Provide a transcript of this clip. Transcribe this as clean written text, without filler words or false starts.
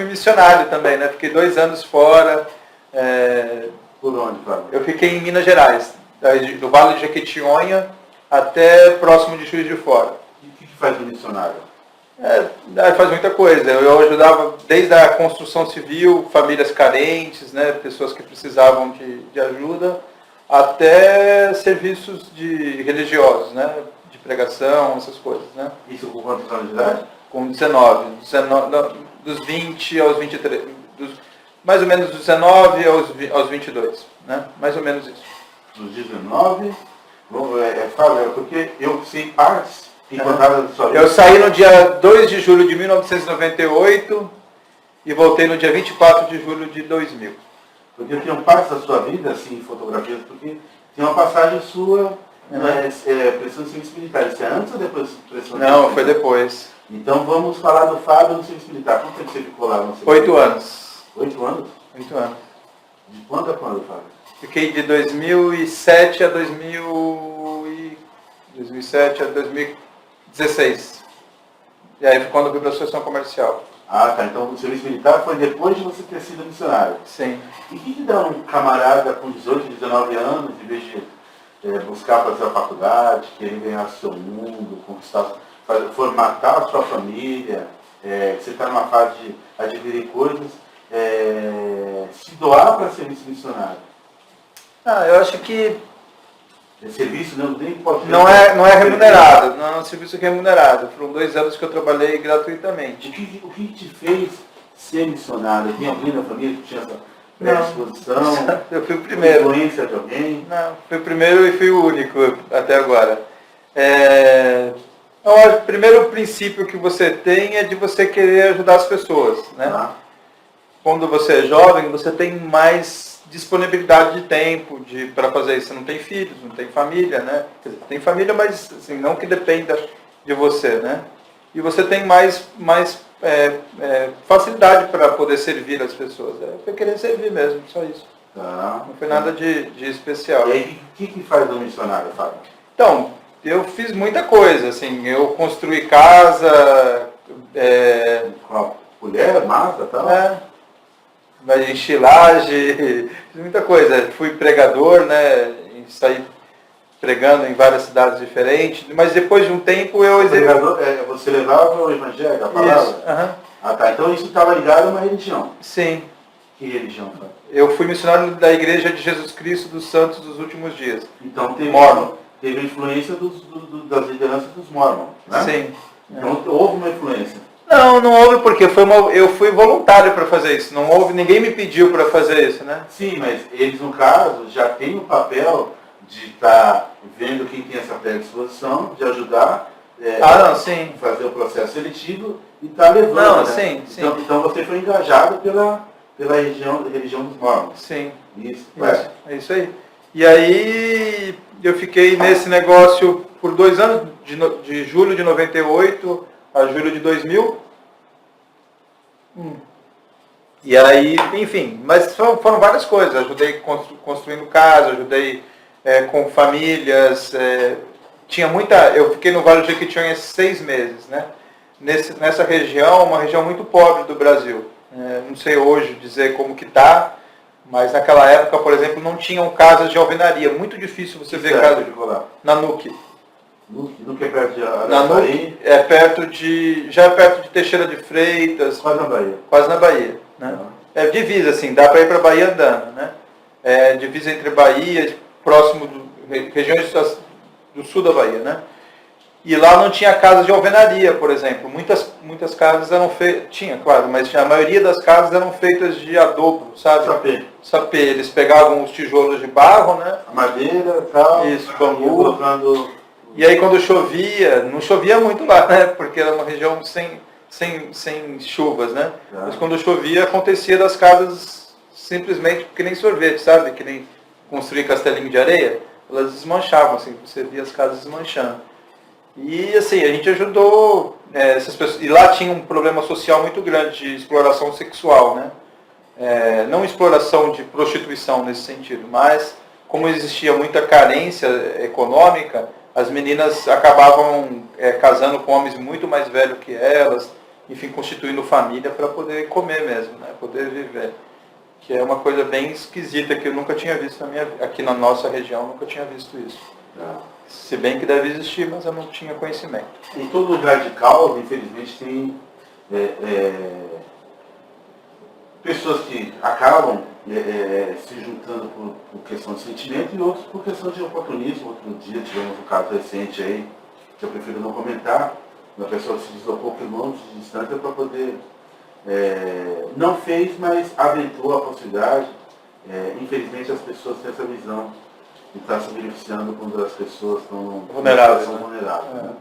fui missionário também, né? Fiquei 2 anos fora. Por onde, Fábio? Eu fiquei em Minas Gerais, do Vale de Jequitinhonha até próximo de Juiz de Fora. E o que faz o missionário? Faz muita coisa. Eu ajudava desde a construção civil, famílias carentes, né? Pessoas que precisavam de ajuda, até serviços religiosos, né? De pregação, essas coisas, né? Isso com quantos anos de idade? Com 19 dos 20 aos 23, mais ou menos dos 19 aos 22, né? Mais ou menos isso. Dos 19, Fábio, porque eu sei partes encontradas da sua vida. Eu saí no dia 2 de julho de 1998 e voltei no dia 24 de julho de 2000. Porque eu tenho partes da sua vida, assim, fotografias, porque tem uma passagem sua, prestando serviço militar. Isso é antes ou depois de prestando serviço militar? Não, foi depois. Então vamos falar do Fábio no serviço militar. Quanto tempo você ficou lá no serviço 8 anos. 8 anos? 8 anos. De quando a quando, Fábio? Fiquei de 2007 a 2016. E aí foi quando eu fui para a Associação Comercial. Ah, tá. Então o serviço militar foi depois de você ter sido missionário. Sim. E o que dá um camarada com 18, 19 anos, em vez de buscar fazer a faculdade, querer ganhar o seu mundo, conquistar, formatar a sua família, você está numa fase de adquirir coisas, se doar para serviço missionário? Eu acho que Serviço nem pode não é remunerado, não é um serviço remunerado. Foram 2 anos que eu trabalhei gratuitamente. O que te fez ser missionário? Tem alguém na família que tinha essa predisposição? Eu fui o primeiro. Influência de alguém? Não, fui o primeiro e fui o único até agora. O primeiro princípio que você tem é de você querer ajudar as pessoas, né? Quando você é jovem, você tem mais disponibilidade de tempo para fazer isso. Você não tem filhos, não tem família, né? Quer dizer, tem família, mas assim, não que dependa de você, né? E você tem mais facilidade para poder servir as pessoas. Foi querer servir mesmo, só isso. Tá. Não foi nada de especial. E aí, o que faz um missionário, Fábio? Então, eu fiz muita coisa, assim, eu construí casa... Com a colher, massa e tal? Estilagem, fiz muita coisa. Fui pregador, né? Saí pregando em várias cidades diferentes, mas depois de um tempo eu... Você levava o evangelho, a palavra? Isso, Ah, tá. Então isso estava ligado a uma religião. Sim. Que religião, Fábio? Eu fui missionário da Igreja de Jesus Cristo dos Santos dos Últimos Dias. Então teve influência das lideranças dos Mormons, né? Sim. Então houve uma influência. Não houve porque eu fui voluntário para fazer isso. Não houve, ninguém me pediu para fazer isso, né? Sim, mas eles, no caso, já têm o papel de estar vendo quem tem essa predisposição, de ajudar sim. fazer o processo seletivo e estar levando. Né? Sim. Então você foi engajado pela religião dos Mormons. Sim. Isso. É isso aí. E aí eu fiquei nesse negócio por 2 anos, de julho de 98 a julho de 2000. E aí, enfim, mas foram várias coisas. Ajudei construindo casa, ajudei com famílias. Eu fiquei no Vale do Jequitinhonha 6 meses, né? Nessa região, uma região muito pobre do Brasil. Não sei hoje dizer como que está, mas naquela época, por exemplo, não tinham casas de alvenaria. Muito difícil você ver casa na NUC. NUC é perto de Araçuaí? Já é perto de Teixeira de Freitas. Quase na Bahia. Quase na Bahia, né? É divisa, assim, dá para ir para a Bahia andando, né? Divisa entre Bahia, próximo regiões do sul da Bahia, né? E lá não tinha casas de alvenaria, por exemplo. Muitas casas eram feitas, tinha, claro, mas a maioria das casas eram feitas de adobo, sabe? Sapê. Eles pegavam os tijolos de barro, né? A madeira, tal. Isso, bambu. E aí quando chovia, não chovia muito lá, né? Porque era uma região sem chuvas, né? Mas quando chovia, acontecia das casas simplesmente que nem sorvete, sabe? Que nem construir castelinho de areia. Elas desmanchavam, assim, você via as casas desmanchando. E assim, a gente ajudou essas pessoas. E lá tinha um problema social muito grande de exploração sexual, né? Não exploração de prostituição nesse sentido, mas como existia muita carência econômica, as meninas acabavam casando com homens muito mais velhos que elas. enfim, constituindo família para poder comer mesmo, né? Poder viver. Que é uma coisa bem esquisita que eu nunca tinha visto aqui na nossa região, nunca tinha visto isso. Se bem que deve existir, mas eu não tinha conhecimento. Em todo lugar de causa, infelizmente, tem pessoas que acabam se juntando por questão de sentimento e outros por questão de oportunismo. Outro dia tivemos um caso recente aí, que eu prefiro não comentar, uma pessoa que se deslocou quilômetros de distância para poder, não fez, mas aventou a possibilidade. Infelizmente as pessoas têm essa visão de estar se beneficiando quando as pessoas estão vulneráveis, vulneráveis. Né? Né?